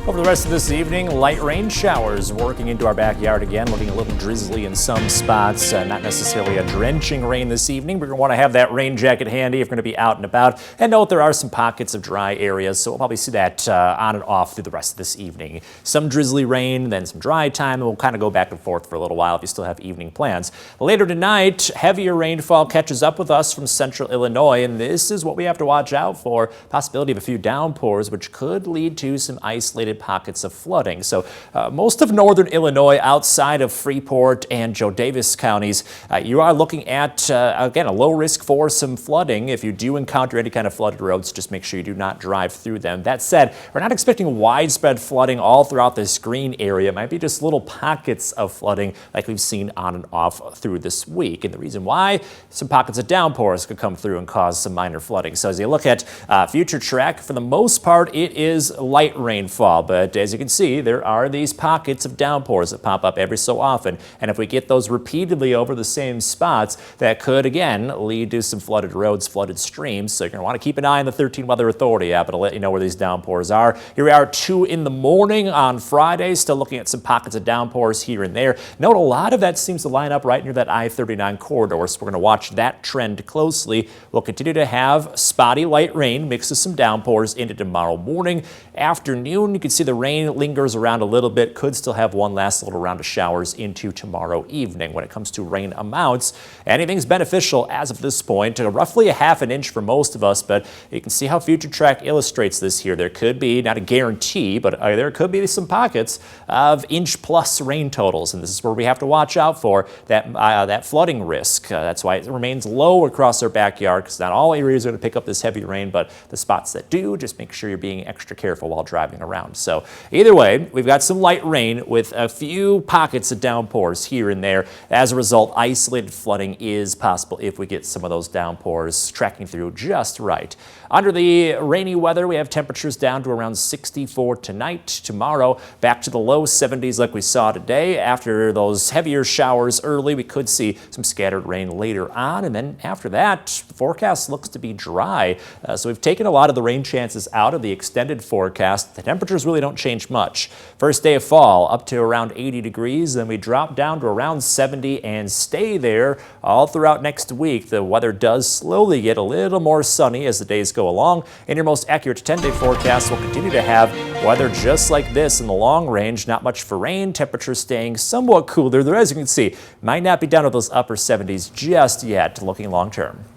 Over the rest of this evening, light rain showers working into our backyard again, looking a little drizzly in some spots. Not necessarily a drenching rain this evening. We're going to want to have that rain jacket handy if we're going to be out and about. And note there are some pockets of dry areas, so we'll probably see that on and off through the rest of this evening. Some drizzly rain, then some dry time, and we'll kind of go back and forth for a little while if you still have evening plans. Later tonight, heavier rainfall catches up with us from central Illinois, and this is what we have to watch out for. Possibility of a few downpours, which could lead to some isolated pockets of flooding. So most of northern Illinois outside of Freeport and Joe Davis counties, you are looking at, again, a low risk for some flooding. If you do encounter any kind of flooded roads, just make sure you do not drive through them. That said, we're not expecting widespread flooding all throughout this green area. It might be just little pockets of flooding like we've seen on and off through this week. And the reason why, some pockets of downpours could come through and cause some minor flooding. So as you look at future track, for the most part, it is light rainfall. But as you can see, there are these pockets of downpours that pop up every so often. And if we get those repeatedly over the same spots, that could, again, lead to some flooded roads, flooded streams. So you're going to want to keep an eye on the 13 Weather Authority app. It'll let you know where these downpours are. Here we are at 2 in the morning on Friday, still looking at some pockets of downpours here and there. Note a lot of that seems to line up right near that I-39 corridor, so we're going to watch that trend closely. We'll continue to have spotty light rain mixed with some downpours into tomorrow morning. Afternoon, you can see the rain lingers around a little bit, could still have one last little round of showers into tomorrow evening. When it comes to rain amounts, anything's beneficial as of this point, roughly a half an inch for most of us, but you can see how Future Track illustrates this here. There could be, not a guarantee, but there could be some pockets of inch-plus rain totals, and this is where we have to watch out for that flooding risk. That's why it remains low across our backyard, because not all areas are going to pick up this heavy rain, but the spots that do, just make sure you're being extra careful while driving around. So either way, we've got some light rain with a few pockets of downpours here and there. As a result, isolated flooding is possible if we get some of those downpours tracking through just right. Under the rainy weather, we have temperatures down to around 64 tonight. Tomorrow, back to the low 70s like we saw today. After those heavier showers early, we could see some scattered rain later on. And then after that, the forecast looks to be dry. So we've taken a lot of the rain chances out of the extended forecast. The temperatures really don't change much. First day of fall up to around 80 degrees, then we drop down to around 70 and stay there all throughout next week. The weather does slowly get a little more sunny as the days go along, and your most accurate 10-day forecast will continue to have weather just like this in the long range. Not much for rain, temperatures staying somewhat cooler. As you can see, might not be down to those upper 70s just yet looking long term.